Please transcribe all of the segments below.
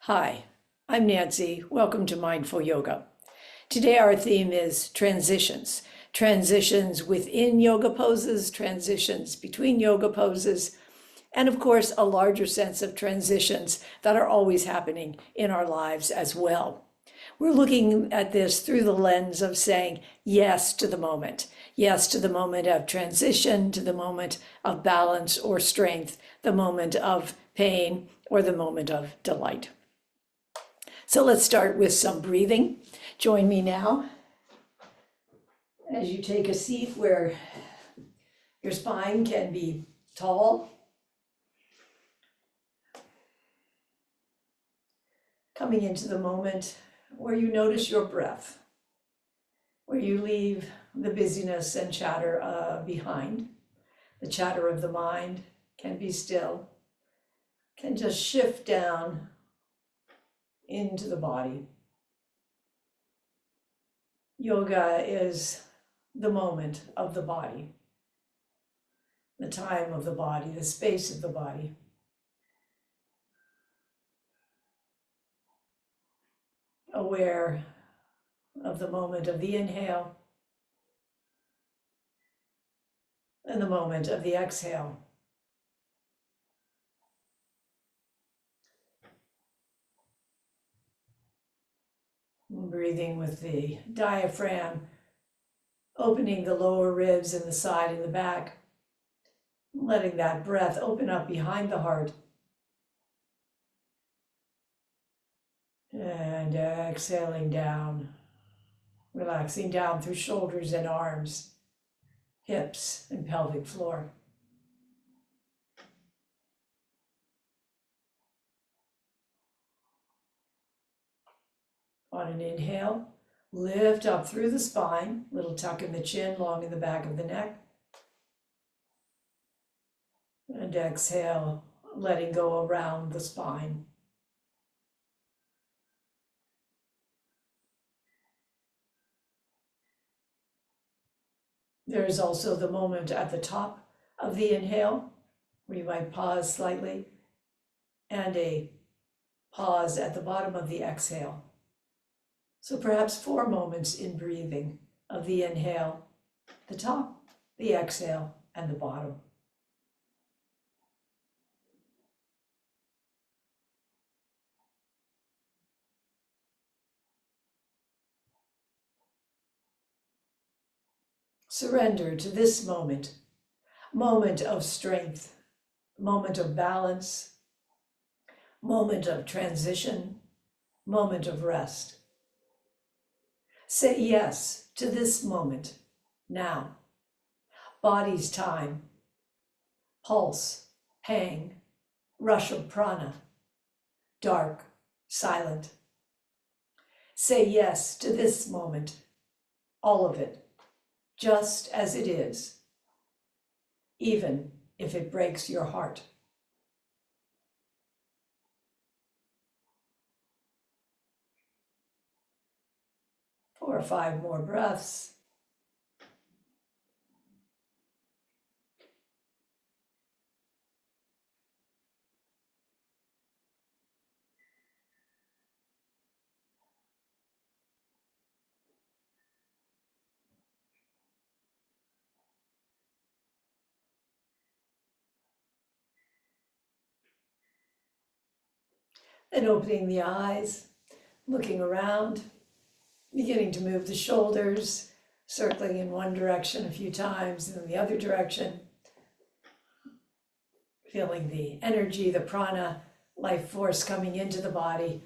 Hi, I'm Nancy. Welcome to Mindful Yoga. Today our theme is transitions. Transitions within yoga poses, transitions between yoga poses, and of course a larger sense of transitions that are always happening in our lives as well. We're looking at this through the lens of saying yes to the moment. Yes to the moment of transition, to the moment of balance or strength, the moment of pain, or the moment of delight. So let's start with some breathing. Join me now as you take a seat where your spine can be tall. Coming into the moment where you notice your breath, where you leave the busyness and chatter behind. The chatter of the mind can be still, can just shift down into the body. Yoga is the moment of the body, the time of the body, the space of the body. Aware of the moment of the inhale and the moment of the exhale. Breathing with the diaphragm, opening the lower ribs and the side and the back, letting that breath open up behind the heart. And exhaling down, relaxing down through shoulders and arms, hips and pelvic floor. On an inhale, lift up through the spine, little tuck in the chin, long in the back of the neck. And exhale, letting go around the spine. There is also the moment at the top of the inhale, where you might pause slightly, and a pause at the bottom of the exhale. So perhaps 4 moments in breathing of the inhale, the top, the exhale, and the bottom. Surrender to this moment, moment of strength, moment of balance, moment of transition, moment of rest. Say yes to this moment, now. Body's time, pulse, pang, rush of prana, dark, silent. Say yes to this moment, all of it, just as it is, even if it breaks your heart. 4 or 5 more breaths. Then opening the eyes, looking around, beginning to move the shoulders, circling in one direction a few times and then the other direction. Feeling the energy, the prana, life force coming into the body.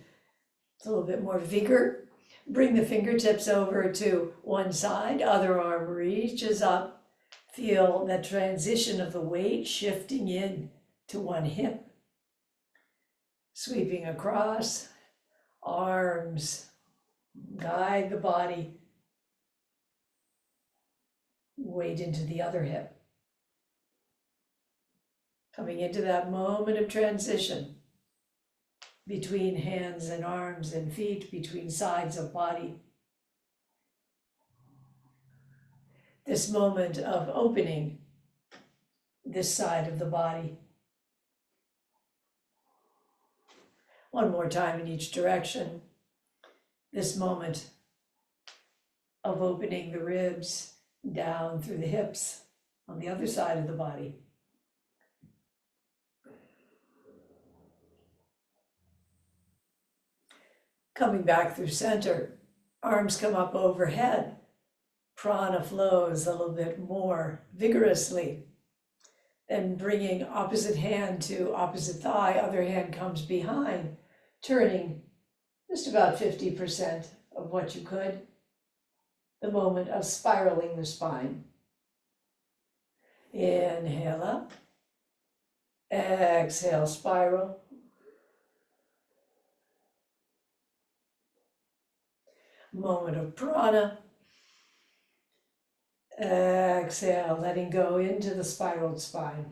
It's a little bit more vigor. Bring the fingertips over to one side, other arm reaches up. Feel that transition of the weight shifting in to one hip. Sweeping across, arms guide the body, weight into the other hip. Coming into that moment of transition between hands and arms and feet, between sides of body. This moment of opening this side of the body. One more time in each direction. This moment of opening the ribs down through the hips on the other side of the body. Coming back through center, arms come up overhead. Prana flows a little bit more vigorously. Then bringing opposite hand to opposite thigh, other hand comes behind, turning just about 50% of what you could. The moment of spiraling the spine. Inhale up, exhale, spiral. Moment of prana. Exhale, letting go into the spiraled spine.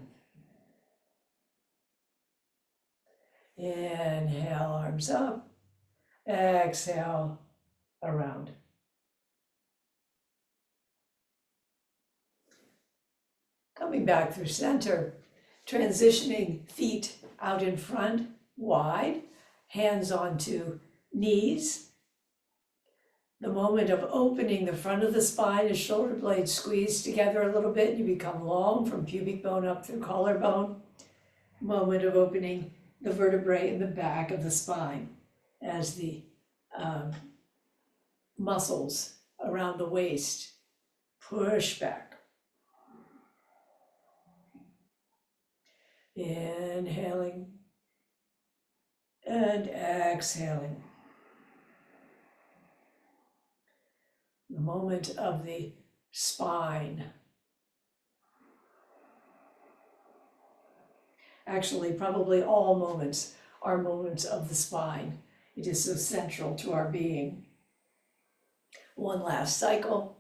Inhale, arms up. Exhale, around. Coming back through center, transitioning feet out in front, wide, hands onto knees. The moment of opening the front of the spine as shoulder blades squeeze together a little bit, you become long from pubic bone up through collarbone. Moment of opening the vertebrae in the back of the spine as the muscles around the waist push back. Inhaling and exhaling. The moment of the spine. Actually, probably all moments are moments of the spine. It is so central to our being. One last cycle.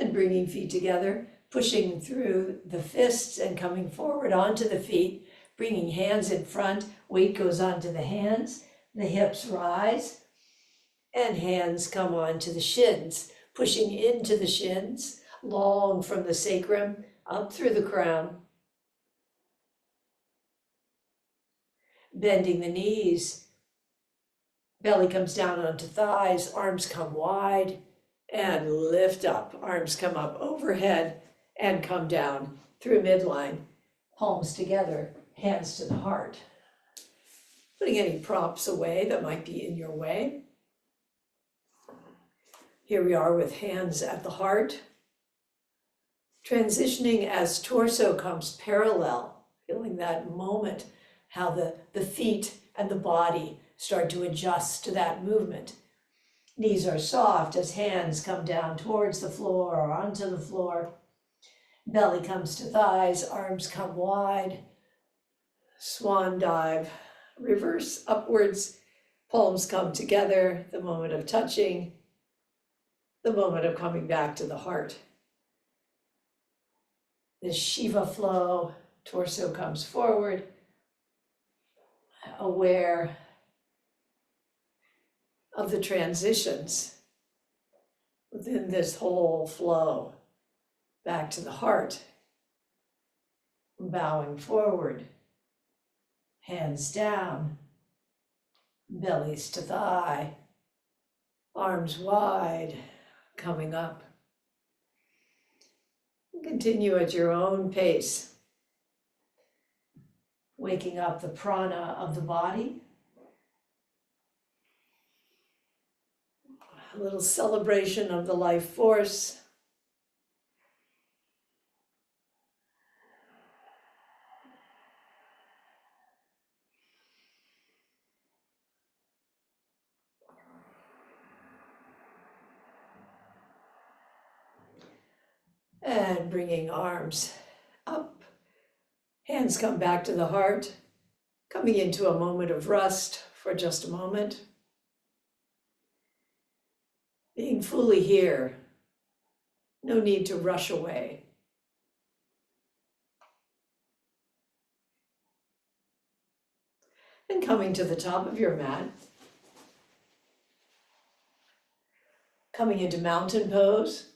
And bringing feet together, pushing through the fists and coming forward onto the feet, bringing hands in front, weight goes onto the hands, the hips rise, and hands come onto the shins, pushing into the shins, long from the sacrum, up through the crown. Bending the knees, belly comes down onto thighs, arms come wide, and lift up. Arms come up overhead and come down through midline, palms together, hands to the heart. Putting any props away that might be in your way. Here we are with hands at the heart. Transitioning as torso comes parallel, feeling that moment, how the feet and the body start to adjust to that movement. Knees are soft as hands come down towards the floor or onto the floor. Belly comes to thighs, arms come wide. Swan dive, reverse upwards, palms come together, the moment of touching, the moment of coming back to the heart. The Shiva flow, torso comes forward, aware of the transitions within this whole flow, back to the heart, bowing forward, hands down, bellies to thigh, arms wide, coming up. Continue at your own pace, waking up the prana of the body. A little celebration of the life force. And bringing arms up, hands come back to the heart, coming into a moment of rest for just a moment. Being fully here, no need to rush away. And coming to the top of your mat, coming into mountain pose,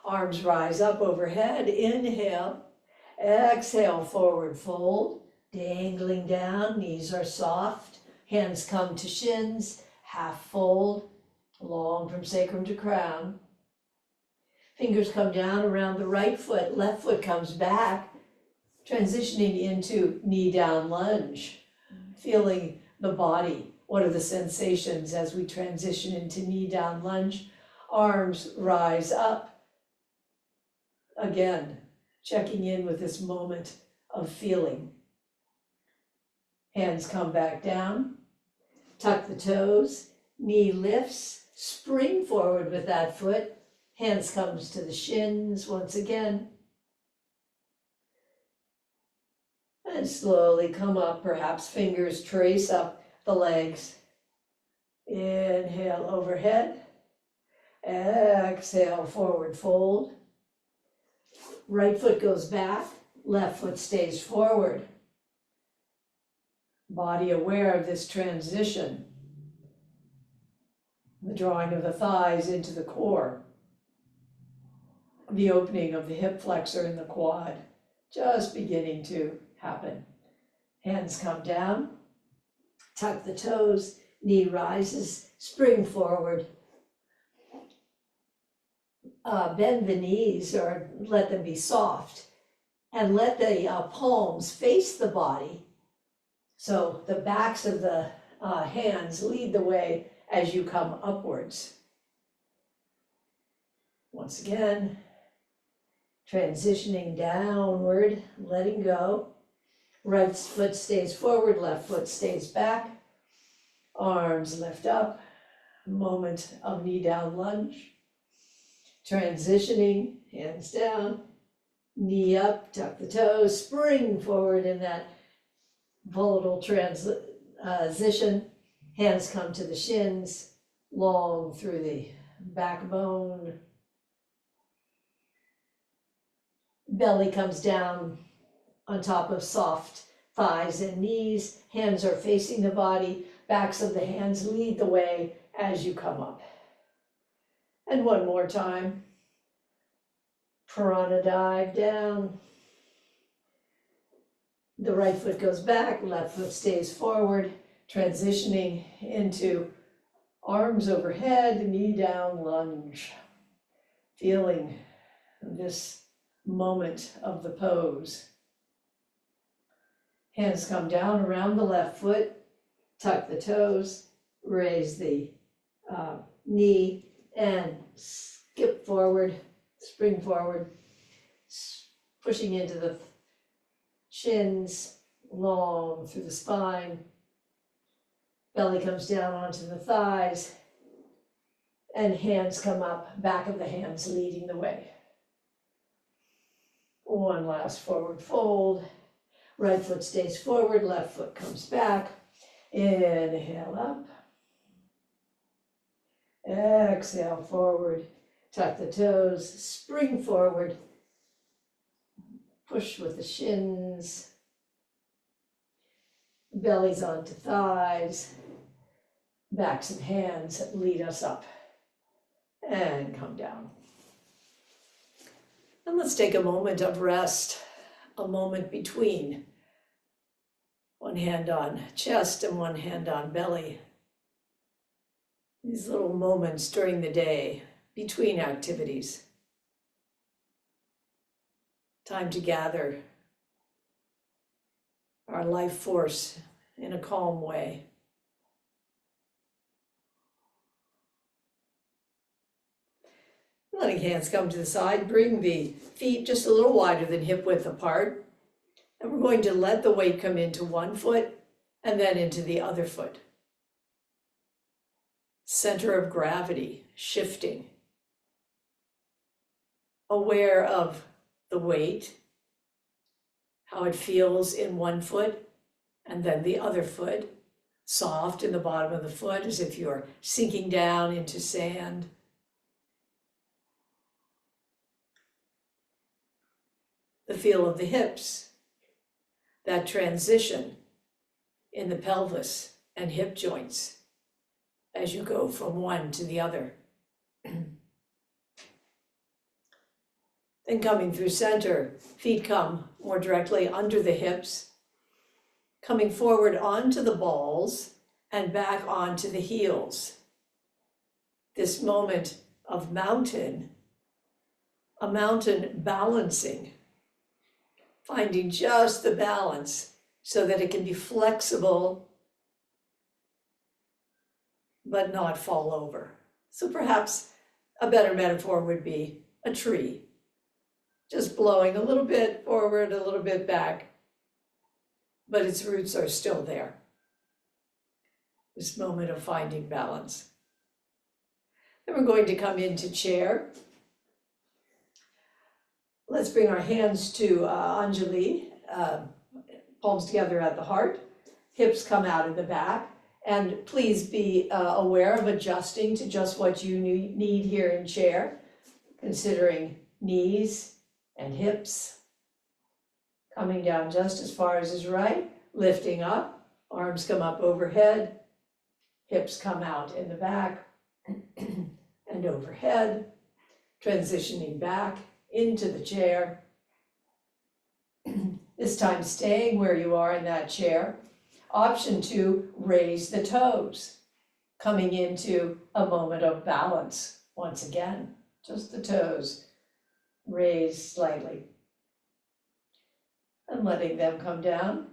Arms rise up overhead, inhale. Exhale, forward fold, dangling down, knees are soft. Hands come to shins, half fold, long from sacrum to crown. Fingers come down around the right foot, left foot comes back, transitioning into knee down lunge. Feeling the body. What are the sensations as we transition into knee down lunge? Arms rise up. Again, checking in with this moment of feeling. Hands come back down. Tuck the toes. Knee lifts. Spring forward with that foot. Hands comes to the shins once again. And slowly come up, perhaps fingers trace up the legs. Inhale overhead. Exhale, forward fold. Right foot goes back, left foot stays forward. Body aware of this transition. The drawing of the thighs into the core. The opening of the hip flexor in the quad, just beginning to happen. Hands come down, tuck the toes, knee rises, spring forward. Bend the knees or let them be soft, and let the palms face the body. So the backs of the hands lead the way as you come upwards. Once again, transitioning downward, letting go. Right foot stays forward, left foot stays back. Arms lift up, moment of knee down lunge. Transitioning, hands down, knee up, tuck the toes, spring forward in that volatile transition. Hands come to the shins, long through the backbone. Belly comes down on top of soft thighs and knees. Hands are facing the body, backs of the hands lead the way as you come up. And one more time. Piranha dive down. The right foot goes back, left foot stays forward, transitioning into arms overhead, knee down lunge. Feeling this moment of the pose. Hands come down around the left foot, tuck the toes, raise the knee, and skip forward, spring forward, pushing into the shins, long through the spine. Belly comes down onto the thighs, and hands come up, back of the hands leading the way. One last forward fold. Right foot stays forward, left foot comes back. Inhale up. Exhale forward, tuck the toes, spring forward, push with the shins, bellies onto thighs, backs of hands lead us up, and come down. And let's take a moment of rest, a moment between. One hand on chest and one hand on belly. These little moments during the day, between activities. Time to gather our life force in a calm way. Letting hands come to the side, bring the feet just a little wider than hip width apart. And we're going to let the weight come into one foot and then into the other foot. Center of gravity shifting. Aware of the weight, how it feels in one foot and then the other foot. Soft in the bottom of the foot as if you're sinking down into sand. The feel of the hips, that transition in the pelvis and hip joints as you go from one to the other. And coming through center, feet come more directly under the hips, coming forward onto the balls and back onto the heels. This moment of mountain, a mountain balancing, finding just the balance so that it can be flexible but not fall over. So perhaps a better metaphor would be a tree, just blowing a little bit forward, a little bit back, but its roots are still there. This moment of finding balance. Then we're going to come into chair. Let's bring our hands to Anjali, palms together at the heart, hips come out in the back, and please be aware of adjusting to just what you need here in chair, considering knees and hips, coming down just as far as is right, lifting up, arms come up overhead, hips come out in the back and overhead, transitioning back into the chair. This time staying where you are in that chair. Option 2, raise the toes, coming into a moment of balance. Once again, just the toes raised slightly. And letting them come down,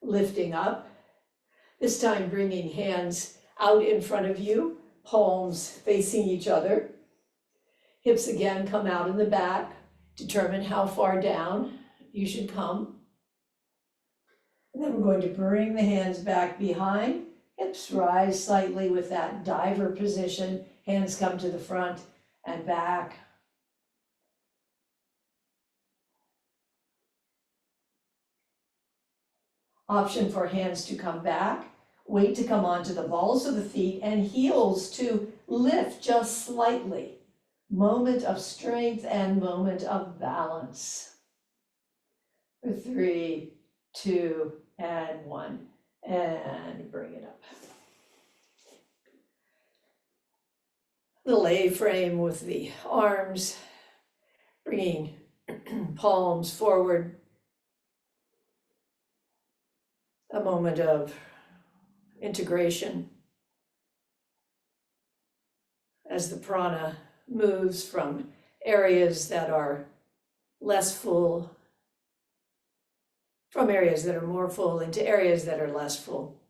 lifting up. This time bringing hands out in front of you, palms facing each other. Hips again come out in the back. Determine how far down you should come. And then we're going to bring the hands back behind. Hips rise slightly with that diver position. Hands come to the front and back. Option for hands to come back. Weight to come onto the balls of the feet and heels to lift just slightly. Moment of strength and moment of balance. For 3, 2, and 1. And bring it up. Little A-frame with the arms, bringing palms forward. A moment of integration as the prana moves from areas that are less full, from areas that are more full into areas that are less full,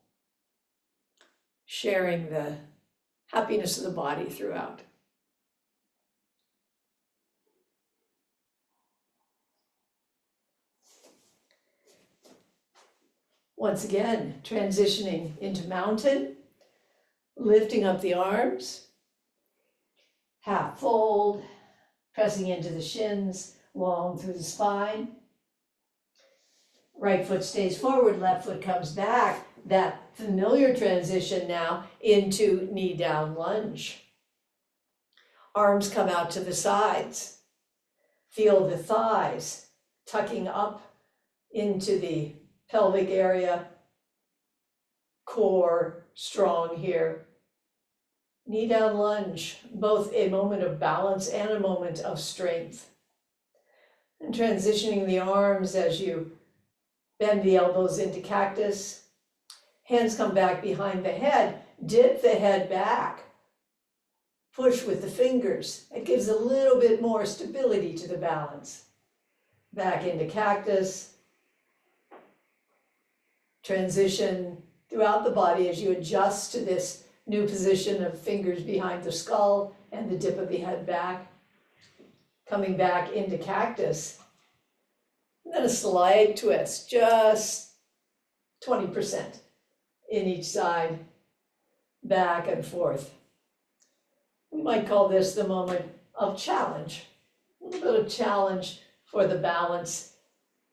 sharing the happiness of the body throughout. Once again, transitioning into mountain, lifting up the arms, half fold, pressing into the shins, long through the spine. Right foot stays forward, left foot comes back. That familiar transition now into knee down lunge. Arms come out to the sides. Feel the thighs tucking up into the pelvic area. Core strong here. Knee down lunge, both a moment of balance and a moment of strength. And transitioning the arms as you bend the elbows into cactus. Hands come back behind the head. Dip the head back. Push with the fingers. It gives a little bit more stability to the balance. Back into cactus. Transition throughout the body as you adjust to this new position of fingers behind the skull and the dip of the head back. Coming back into cactus. And then a slight twist, just 20% in each side, back and forth. We might call this the moment of challenge, a little bit of challenge for the balance.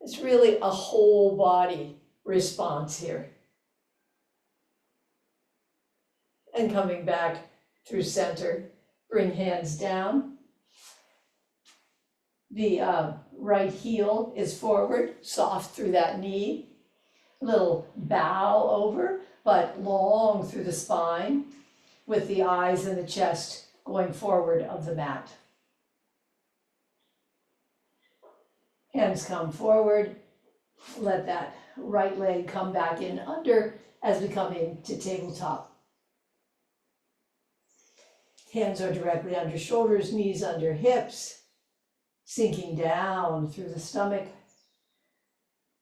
It's really a whole body response here. And coming back through center, bring hands down. The right heel is forward, soft through that knee. Little bow over, but long through the spine, with the eyes and the chest going forward of the mat. Hands come forward. Let that right leg come back in under as we come into tabletop. Hands are directly under shoulders, knees under hips, sinking down through the stomach,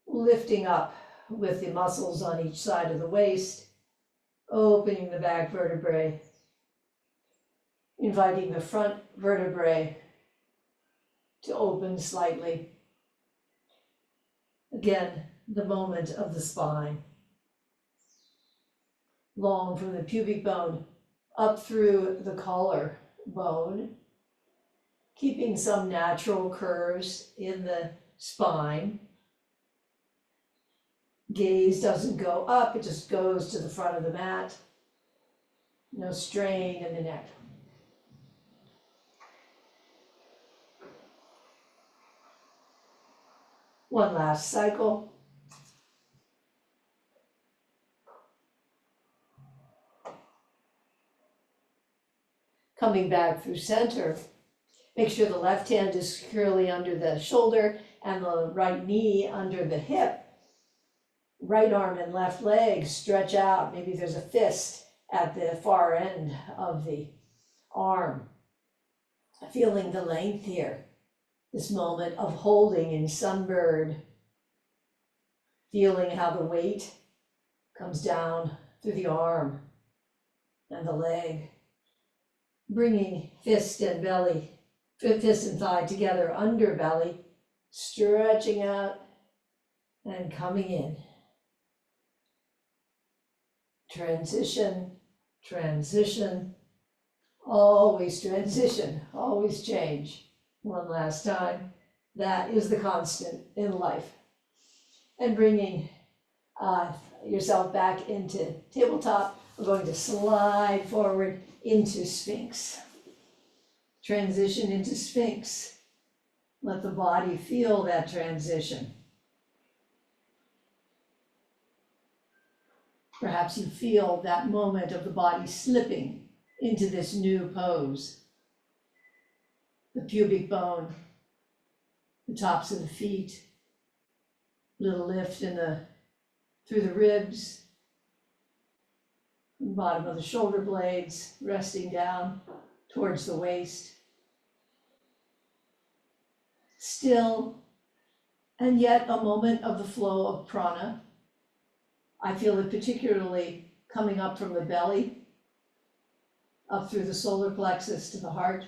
lifting up with the muscles on each side of the waist, opening the back vertebrae, inviting the front vertebrae to open slightly. Again, the moment of the spine. Long from the pubic bone up through the collar bone, keeping some natural curves in the spine. Gaze doesn't go up, it just goes to the front of the mat. No strain in the neck. One last cycle. Coming back through center. Make sure the left hand is securely under the shoulder and the right knee under the hip. Right arm and left leg stretch out. Maybe there's a fist at the far end of the arm. Feeling the length here. This moment of holding in sunbird. Feeling how the weight comes down through the arm and the leg. Bringing fist and belly, fist and thigh together, underbelly, stretching out and coming in. Transition, transition, always transition, always change. One last time. That is the constant in life. And bringing yourself back into tabletop, we're going to slide forward into Sphinx. Transition into Sphinx. Let the body feel that transition. Perhaps you feel that moment of the body slipping into this new pose. The pubic bone, the tops of the feet, little lift through the ribs, bottom of the shoulder blades, resting down towards the waist. Still, and yet a moment of the flow of prana. I feel it particularly coming up from the belly, up through the solar plexus to the heart.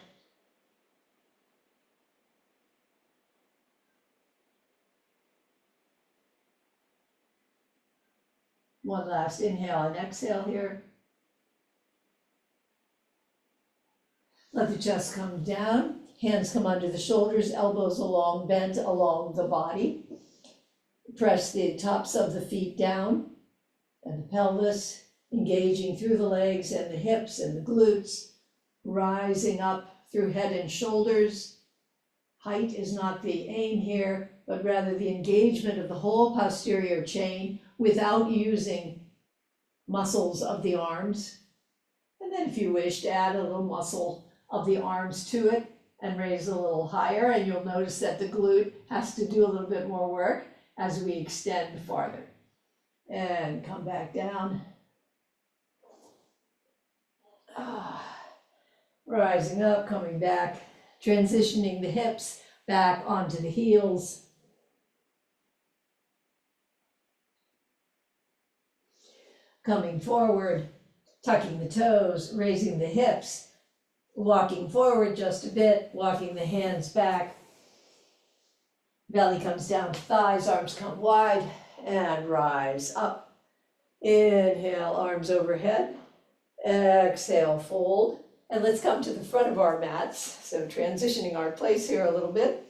One last inhale and exhale here. Let the chest come down, hands come under the shoulders, elbows along, bent along the body. Press the tops of the feet down and the pelvis, engaging through the legs and the hips and the glutes, rising up through head and shoulders. Height is not the aim here, but rather the engagement of the whole posterior chain without using muscles of the arms. And then if you wish to add a little muscle of the arms to it and raise a little higher, and you'll notice that the glute has to do a little bit more work as we extend farther. And come back down. Rising up, coming back, transitioning the hips back onto the heels. Coming forward, tucking the toes, raising the hips, walking forward just a bit, walking the hands back. Belly comes down to thighs, arms come wide, and rise up. Inhale, arms overhead. Exhale, fold. And let's come to the front of our mats. So transitioning our place here a little bit.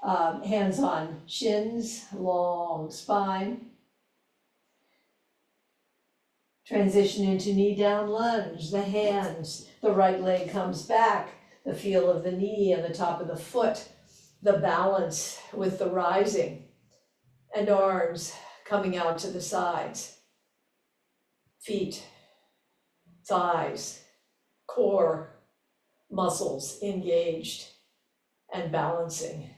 Hands on shins, long spine. Transition into knee down lunge, the hands, the right leg comes back, the feel of the knee and the top of the foot, the balance with the rising, and arms coming out to the sides, feet, thighs, core, muscles engaged and balancing.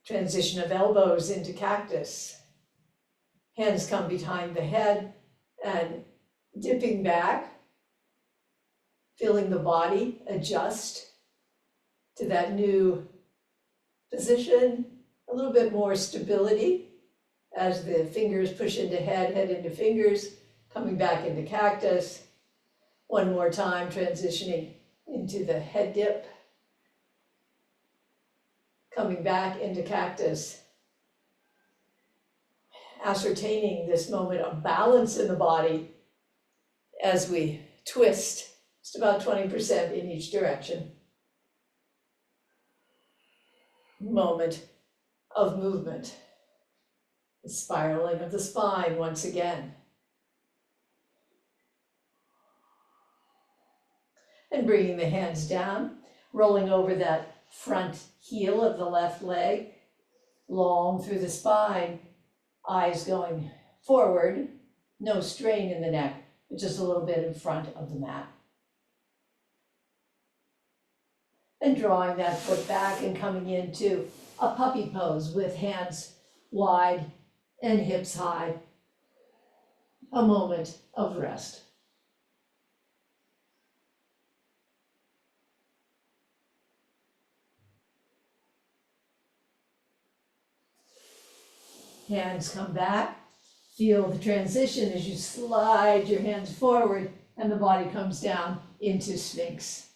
Transition of elbows into cactus. Hands come behind the head and dipping back, feeling the body adjust to that new position, a little bit more stability as the fingers push into head, head into fingers, coming back into cactus. One more time, transitioning into the head dip, coming back into cactus. Ascertaining this moment of balance in the body as we twist, just about 20% in each direction. Moment of movement. The spiraling of the spine once again. And bringing the hands down, rolling over that front heel of the left leg, long through the spine, eyes going forward, no strain in the neck, but just a little bit in front of the mat. And drawing that foot back and coming into a puppy pose with hands wide and hips high. A moment of rest. Hands come back. Feel the transition as you slide your hands forward and the body comes down into Sphinx.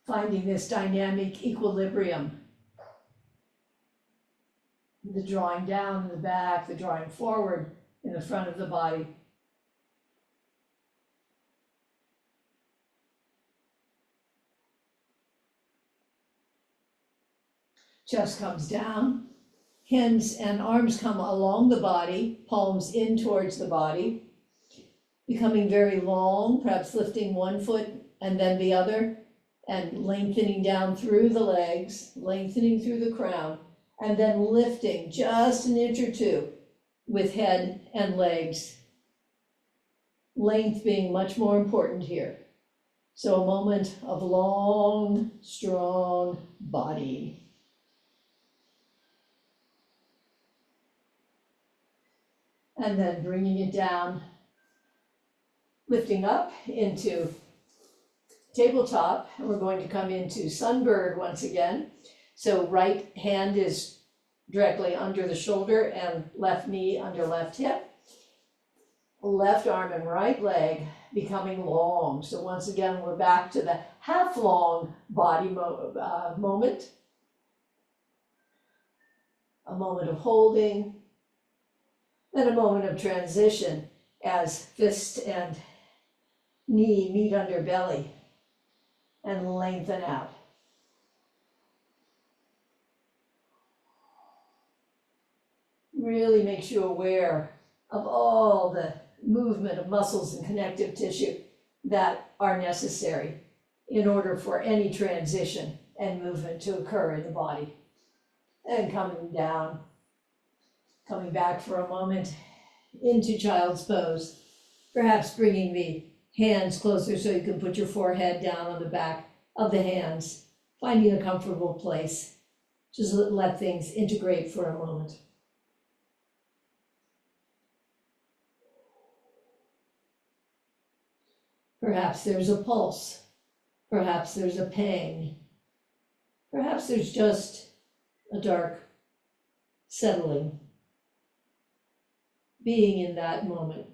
Finding this dynamic equilibrium. The drawing down in the back, the drawing forward in the front of the body. Chest comes down, hands and arms come along the body, palms in towards the body, becoming very long, perhaps lifting one foot and then the other, and lengthening down through the legs, lengthening through the crown, and then lifting just an inch or two with head and legs. Length being much more important here. So a moment of long, strong body. And then bringing it down, lifting up into tabletop, and we're going to come into sunbird once again. So right hand is directly under the shoulder and left knee under left hip. Left arm and right leg becoming long. So once again, we're back to the half long body moment. A moment of holding, then a moment of transition as fist and knee meet under belly and lengthen out. Really makes you aware of all the movement of muscles and connective tissue that are necessary in order for any transition and movement to occur in the body. And coming down, coming back for a moment into child's pose, perhaps bringing the hands closer so you can put your forehead down on the back of the hands, finding a comfortable place. Just let things integrate for a moment. Perhaps there's a pulse, perhaps there's a pang, perhaps there's just a dark settling, being in that moment.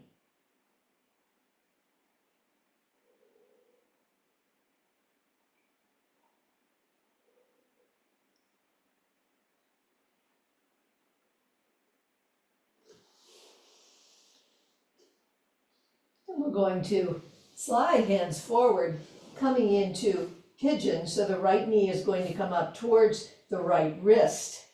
And we're going to slide hands forward, coming into pigeon, so the right knee is going to come up towards the right wrist.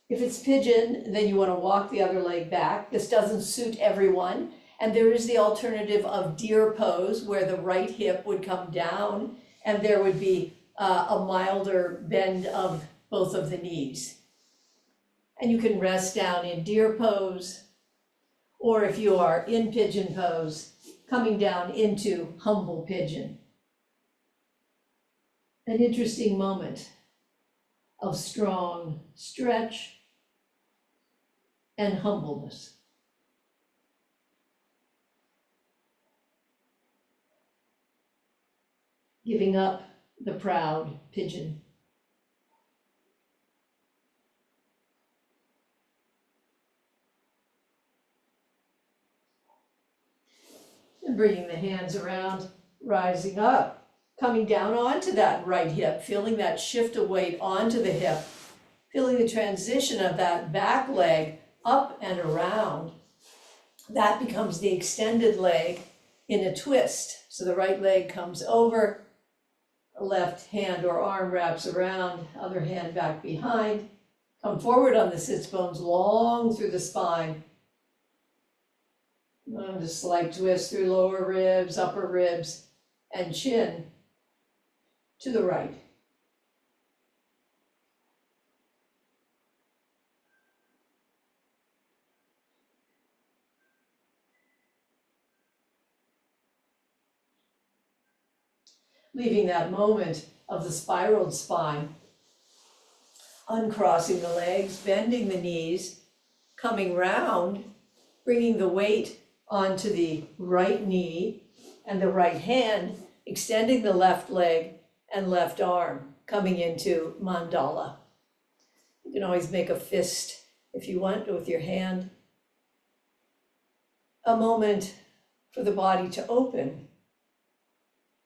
If it's pigeon, then you want to walk the other leg back. This doesn't suit everyone, and there is the alternative of deer pose, where the right hip would come down, and there would be a milder bend of both of the knees. And you can rest down in deer pose, or if you are in pigeon pose, coming down into humble pigeon. an interesting moment of strong stretch and humbleness. Giving up the proud pigeon. And bringing the hands around, rising up, coming down onto that right hip, feeling that shift of weight onto the hip, feeling the transition of that back leg up and around. That becomes the extended leg in a twist. So the right leg comes over, left hand or arm wraps around, other hand back behind. Come forward on the sits bones, long through the spine. And a slight twist through lower ribs, upper ribs, and chin to the right. Leaving that moment of the spiraled spine, uncrossing the legs, bending the knees, coming round, bringing the weight onto the right knee and the right hand, extending the left leg and left arm, coming into Mandala. You can always make a fist if you want with your hand. A moment for the body to open.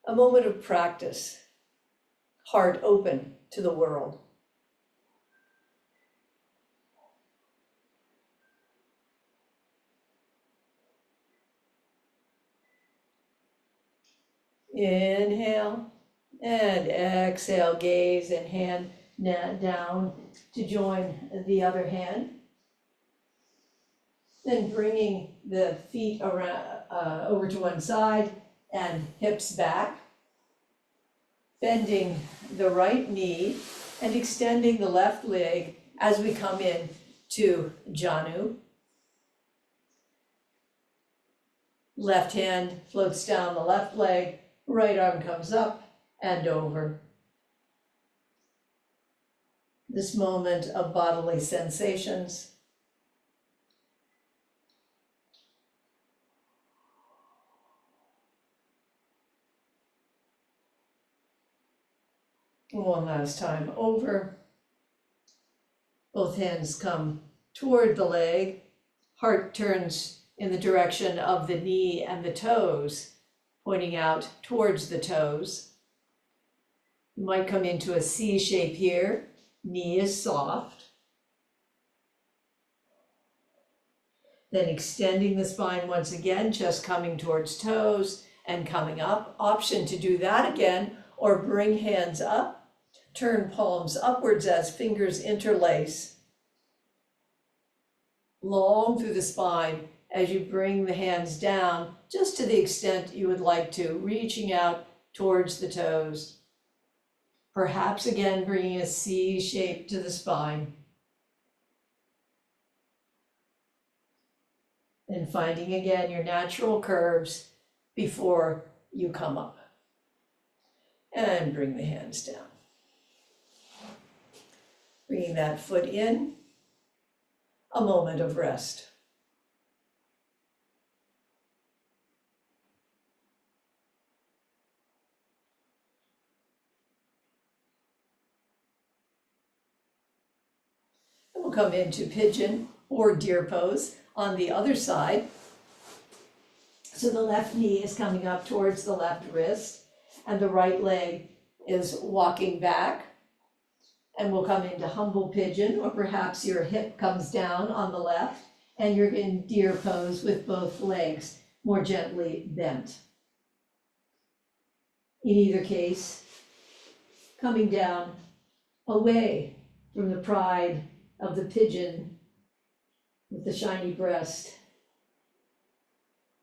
A moment of practice, heart open to the world. Inhale and exhale, gaze and hand down to join the other hand. Then bringing the feet around, over to one side and hips back. Bending the right knee and extending the left leg as we come in to Janu. Left hand floats down the left leg, right arm comes up and over. This moment of bodily sensations. One last time over. Both hands come toward the leg. Heart turns in the direction of the knee and the toes, pointing out towards the toes. You might come into a C shape here. Knee is soft. Then extending the spine once again, chest coming towards toes and coming up. Option to do that again, or bring hands up. Turn palms upwards as fingers interlace. Long through the spine as you bring the hands down, just to the extent you would like to, reaching out towards the toes. Perhaps again bringing a C shape to the spine. And finding again your natural curves before you come up. And bring the hands down. Bringing that foot in, a moment of rest. And we'll come into pigeon or deer pose on the other side. So the left knee is coming up towards the left wrist and the right leg is walking back. And we'll come into humble pigeon, or perhaps your hip comes down on the left and you're in deer pose with both legs more gently bent. In either case, coming down away from the pride of the pigeon with the shiny breast,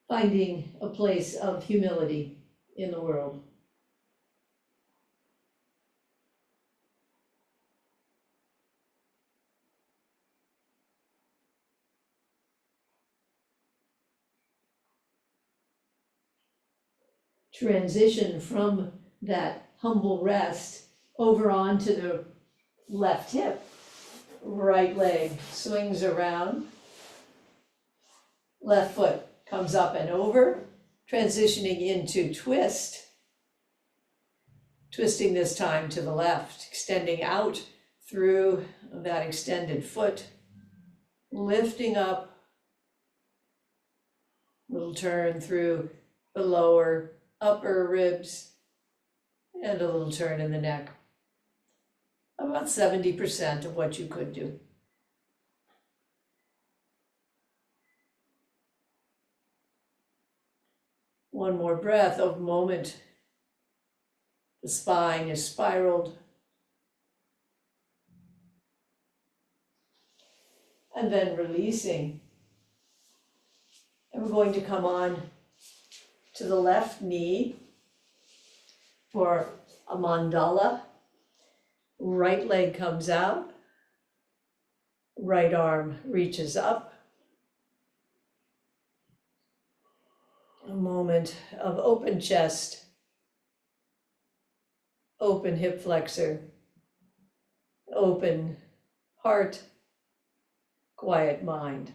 finding a place of humility in the world. Transition from that humble rest over onto the left hip. Right leg swings around. Left foot comes up and over, transitioning into twist. Twisting this time to the left, extending out through that extended foot, lifting up, little turn through the lower upper ribs, and a little turn in the neck. About 70% of what you could do. One more breath of moment. The spine is spiraled. And then releasing. And we're going to come on to the left knee for a mandala. Right leg comes out. Right arm reaches up. A moment of open chest, open hip flexor, open heart, quiet mind.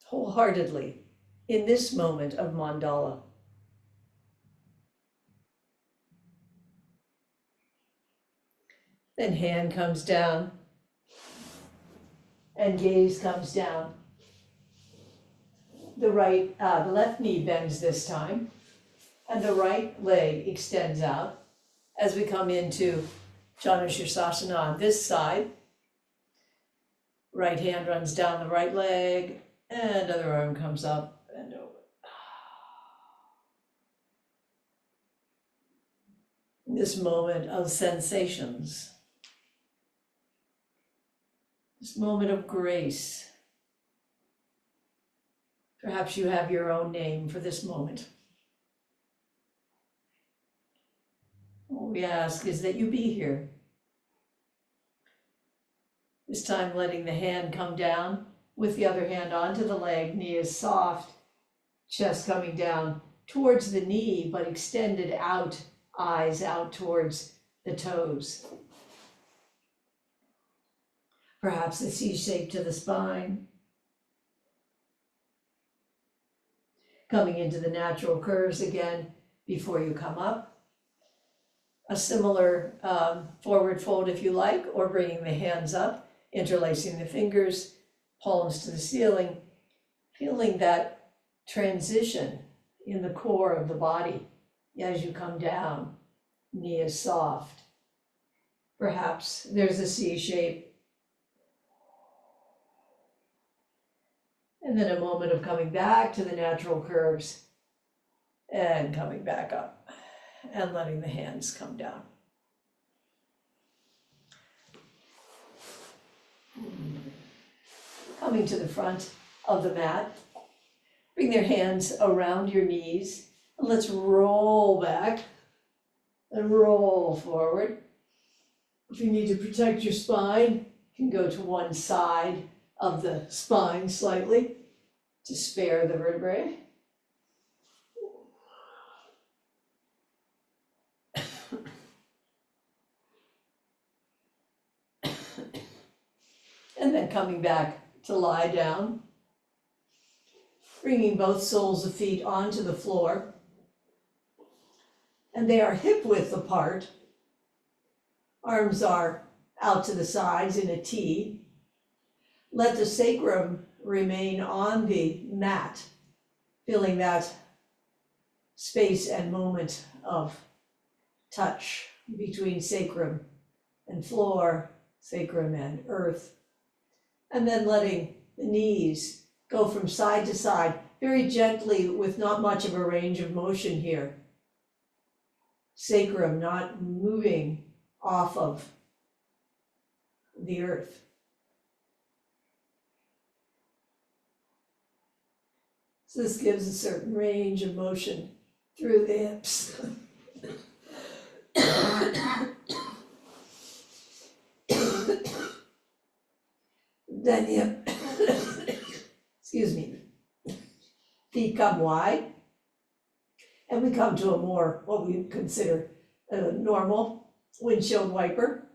Wholeheartedly in this moment of mandala. Then hand comes down and gaze comes down. The left knee bends this time, and the right leg extends out as we come into Janushirasana on this side. Right hand runs down the right leg, and other arm comes up and over. This moment of sensations, this moment of grace. Perhaps you have your own name for this moment. All we ask is that you be here. This time letting the hand come down with the other hand onto the leg, knee is soft, chest coming down towards the knee, but extended out, eyes out towards the toes. Perhaps a C shape to the spine. Coming into the natural curves again before you come up. A similar forward fold if you like, or bringing the hands up, interlacing the fingers, palms to the ceiling, feeling that transition in the core of the body as you come down. Knee is soft. Perhaps there's a C shape. And then a moment of coming back to the natural curves and coming back up and letting the hands come down. Coming to the front of the mat, bring their hands around your knees, and let's roll back and roll forward. If you need to protect your spine, you can go to one side of the spine slightly to spare the vertebrae. And then coming back to lie down, bringing both soles of feet onto the floor. And they are hip width apart. Arms are out to the sides in a T. Let the sacrum remain on the mat, feeling that space and moment of touch between sacrum and floor, sacrum and earth. And then letting the knees go from side to side, very gently with not much of a range of motion here. Sacrum not moving off of the earth. So this gives a certain range of motion through the hips. Then excuse me, feet come wide And we come to a more, what we consider a normal windshield wiper,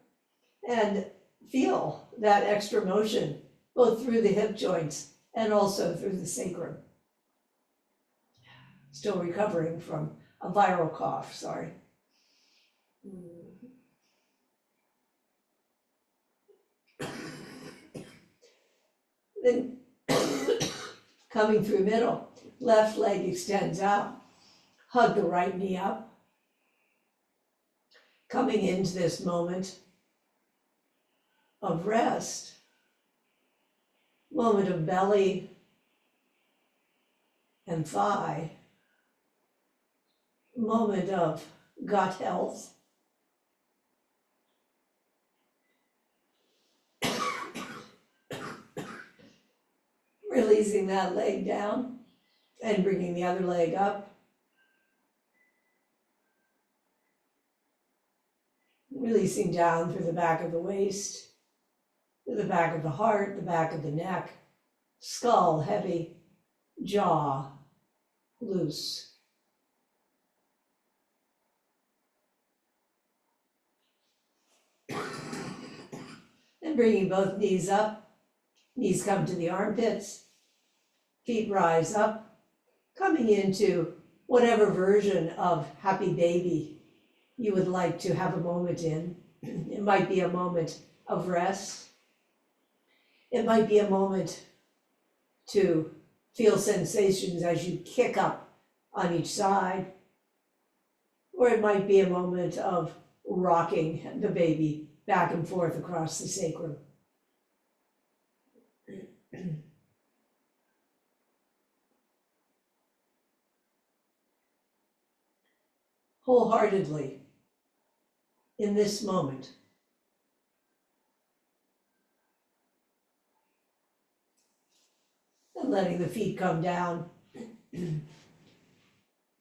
and feel that extra motion both through the hip joints and also through the sacrum. Still recovering from a viral cough, sorry. Then coming through middle, left leg extends out, hug the right knee up. Coming into this moment of rest, moment of belly and thigh, moment of gut health. Releasing that leg down and bringing the other leg up. Releasing down through the back of the waist, through the back of the heart, the back of the neck, skull heavy, jaw loose. And bringing both knees up, knees come to the armpits, feet rise up, coming into whatever version of happy baby you would like to have a moment in. It might be a moment of rest. It might be a moment to feel sensations as you kick up on each side. Or it might be a moment of rocking the baby back and forth across the sacrum. Wholeheartedly in this moment. And letting the feet come down,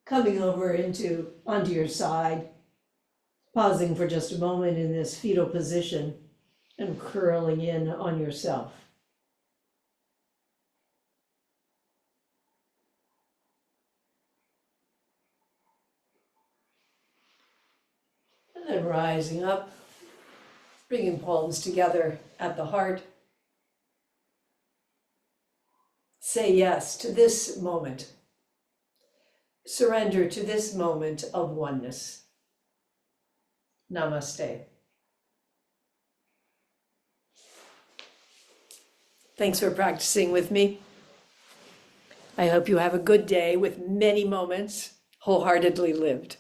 coming over onto your side, pausing for just a moment in this fetal position and curling in on yourself. And then rising up, bringing palms together at the heart. Say yes to this moment. Surrender to this moment of oneness. Namaste. Thanks for practicing with me. I hope you have a good day with many moments wholeheartedly lived.